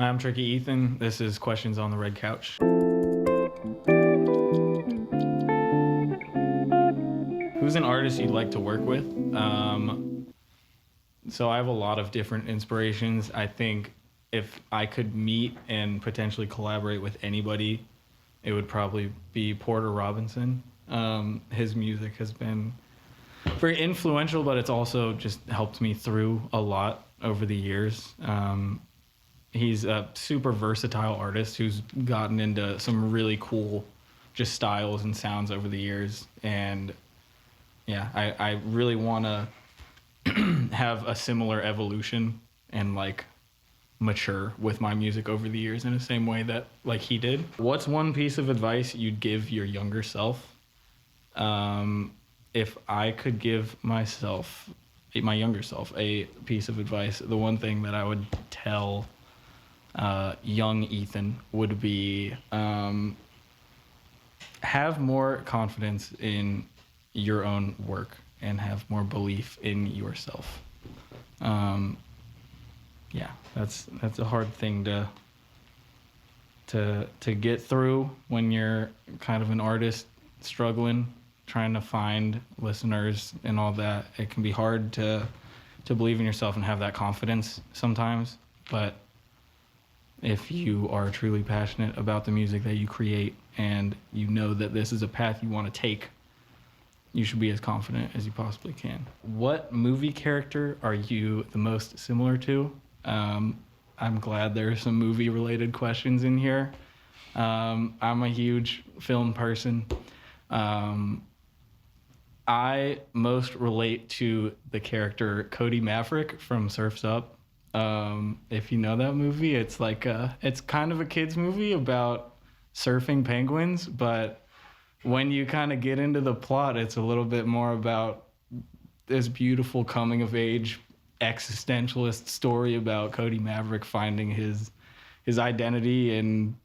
Hi, I'm Tricky Ethan. This is Questions on the Red Couch. Who's an artist you'd like to work with? So I have a lot of different inspirations. I think if I could meet and potentially collaborate with anybody, it would probably be Porter Robinson. His music has been very influential, but it's also just helped me through a lot over the years. He's a super versatile artist who's gotten into some really cool just styles and sounds over the years. And yeah, I really want to have a similar evolution and like mature with my music over the years in the same way that like he did. What's one piece of advice you'd give your younger self? If I could give myself, my younger self, a piece of advice, the one thing that I would tell young Ethan would be have more confidence in your own work and have more belief in yourself. Yeah, that's a hard thing to get through when you're kind of an artist struggling, trying to find listeners and all that. It can be hard to believe in yourself and have that confidence sometimes, but if you are truly passionate about the music that you create and you know that this is a path you want to take, you should be as confident as you possibly can. What movie character are you the most similar to? I'm glad there are some movie related questions in here. I'm a huge film person. I most relate to the character Cody Maverick from Surf's Up. If you know that movie, it's like it's kind of a kid's movie about surfing penguins, but when you kind of get into the plot, it's a little bit more about this beautiful coming of age existentialist story about Cody Maverick finding his identity and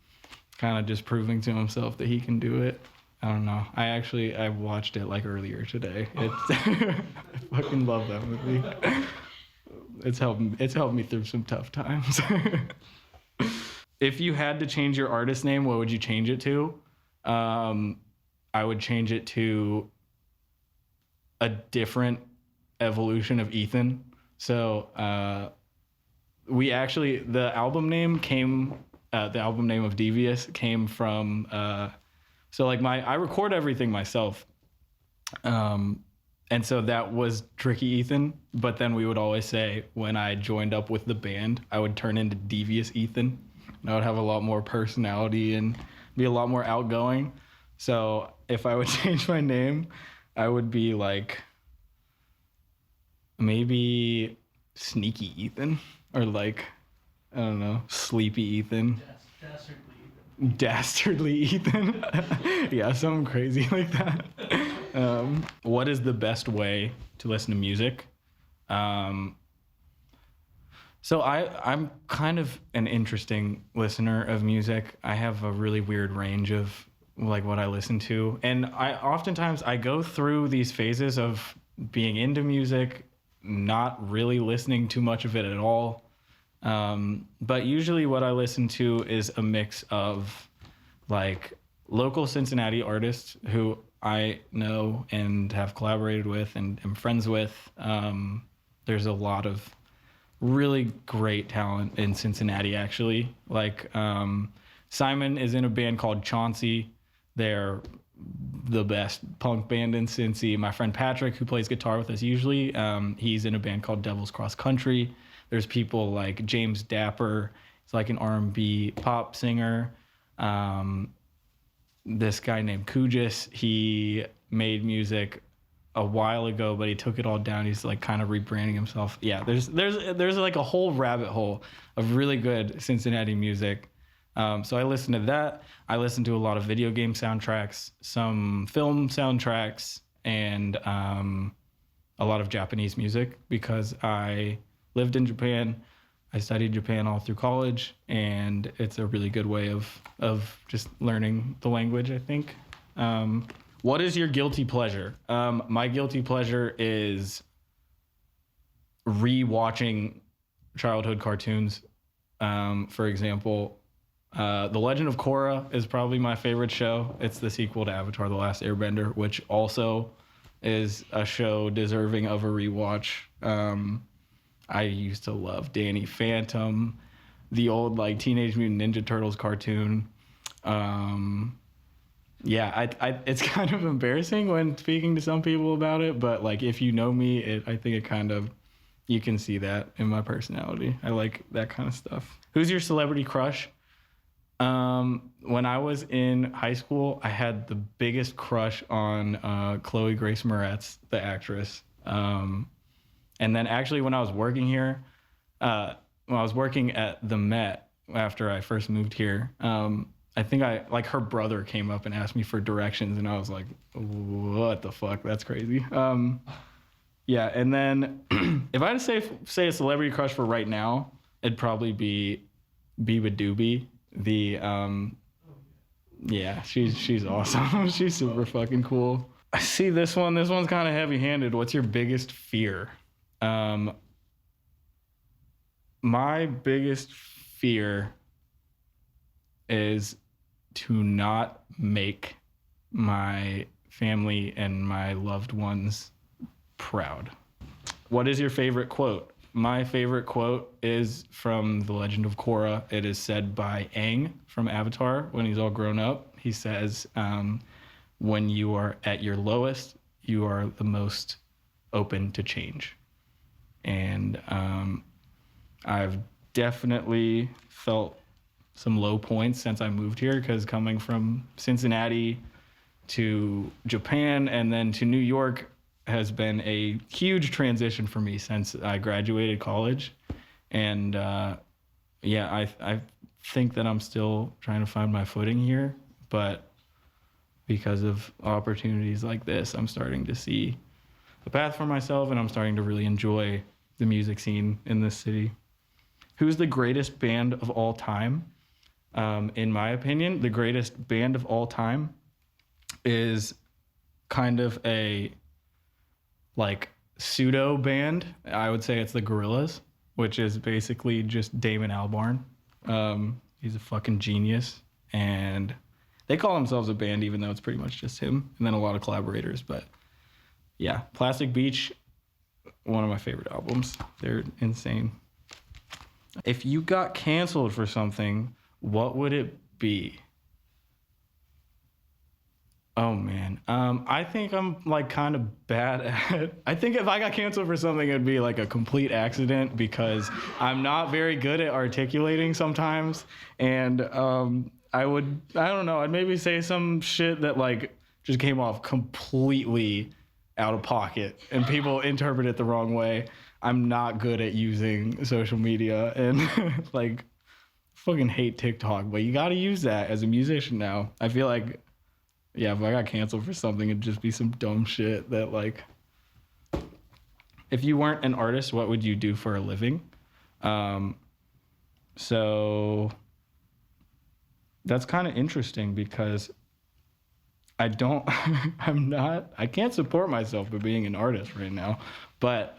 kind of just proving to himself that he can do it. I don't know. I watched it like earlier today. It's I fucking love that movie. It's helped me through some tough times. If you had to change your artist name, what would you change it to? I would change it to a different evolution of Ethan. So the album name of Devious came from, I record everything myself. And so that was Tricky Ethan, but then we would always say when I joined up with the band, I would turn into Devious Ethan. And I would have a lot more personality and be a lot more outgoing. So if I would change my name, I would be like maybe Sneaky Ethan or like, I don't know, Sleepy Ethan. Dastardly Ethan. Yeah, something crazy like that. What is the best way to listen to music? So I'm kind of an interesting listener of music. I have a really weird range of like what I listen to. And I go through these phases of being into music, not really listening too much of it at all. But usually what I listen to is a mix of like local Cincinnati artists who I know and have collaborated with and am friends with. There's a lot of really great talent in Cincinnati, actually. Like Simon is in a band called Chauncey. They're the best punk band in Cincy. My friend Patrick, who plays guitar with us usually, he's in a band called Devil's Cross Country. There's people like James Dapper. He's like an R&B pop singer. This guy named Kujis, he made music a while ago, but he took it all down. He's like kind of rebranding himself. Yeah, there's like a whole rabbit hole of really good Cincinnati music. So I listen to that. I listen to a lot of video game soundtracks, some film soundtracks, and a lot of Japanese music because I lived in Japan. I studied Japan all through college, and it's a really good way of just learning the language, I think. What is your guilty pleasure? My guilty pleasure is re-watching childhood cartoons. For example, The Legend of Korra is probably my favorite show. It's the sequel to Avatar: The Last Airbender, which also is a show deserving of a rewatch. I used to love Danny Phantom, the old like Teenage Mutant Ninja Turtles cartoon. Yeah, it's kind of embarrassing when speaking to some people about it, but like if you know me, I think it kind of, you can see that in my personality. I like that kind of stuff. Who's your celebrity crush? When I was in high school, I had the biggest crush on Chloe Grace Moretz, the actress. And then actually when I was working here, when I was working at the Met after I first moved here, I think her brother came up and asked me for directions, and I was like, what the fuck? That's crazy. Yeah, and then if I had to say a celebrity crush for right now, it'd probably be Biba Doobie. Yeah, she's awesome. She's super fucking cool. I see this one. This one's kind of heavy-handed. What's your biggest fear? My biggest fear is to not make my family and my loved ones proud. What is your favorite quote? My favorite quote is from The Legend of Korra. It is said by Aang from Avatar when he's all grown up. He says, when you are at your lowest, you are the most open to change. And I've definitely felt some low points since I moved here, because coming from Cincinnati to Japan and then to New York has been a huge transition for me since I graduated college. And yeah, I think that I'm still trying to find my footing here, but because of opportunities like this, I'm starting to see a path for myself, and I'm starting to really enjoy the music scene in this city. Who's the greatest band of all time? In my opinion, the greatest band of all time is kind of a like pseudo band. I would say it's the Gorillaz, which is basically just Damon Albarn. He's a fucking genius, and they call themselves a band even though it's pretty much just him, and then a lot of collaborators. But yeah, Plastic Beach, one of my favorite albums. They're insane. If you got canceled for something, what would it be? Oh man, I think I'm like kind of bad at. I think if I got canceled for something, it'd be like a complete accident, because I'm not very good at articulating sometimes, and I don't know, I'd maybe say some shit that like just came off completely out of pocket, and people interpret it the wrong way. I'm not good at using social media, and like fucking hate TikTok, but you got to use that as a musician now. I feel like, yeah, if I got canceled for something, it'd just be some dumb shit that like, if you weren't an artist, what would you do for a living? So that's kind of interesting, because I can't support myself by being an artist right now. But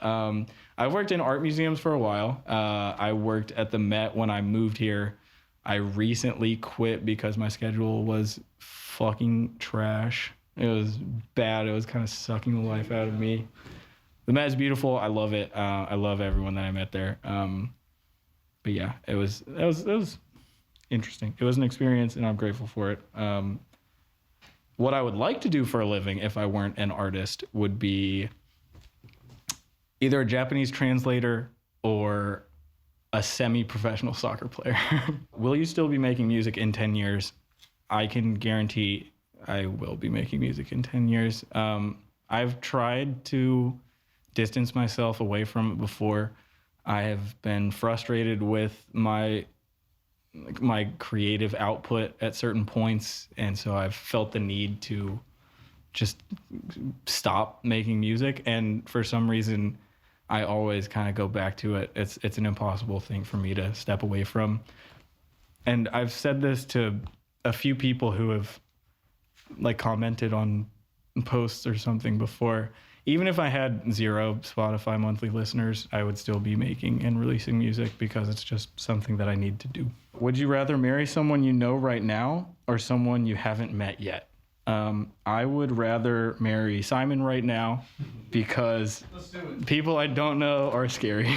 I worked in art museums for a while. I worked at the Met when I moved here. I recently quit because my schedule was fucking trash. It was bad. It was kind of sucking the life out of me. The Met is beautiful. I love it. I love everyone that I met there. But yeah, it was interesting. It was an experience, and I'm grateful for it. What I would like to do for a living if I weren't an artist would be either a Japanese translator or a semi-professional soccer player. Will you still be making music in 10 years? I can guarantee I will be making music in 10 years. I've tried to distance myself away from it before. I have been frustrated with my creative output at certain points, and so I've felt the need to just stop making music, and for some reason I always kind of go back to it. It's an impossible thing for me to step away from. And I've said this to a few people who have like commented on posts or something before. even if I had 0 Spotify monthly listeners, I would still be making and releasing music because it's just something that I need to do. Would you rather marry someone you know right now or someone you haven't met yet? I would rather marry Simon right now because people I don't know are scary.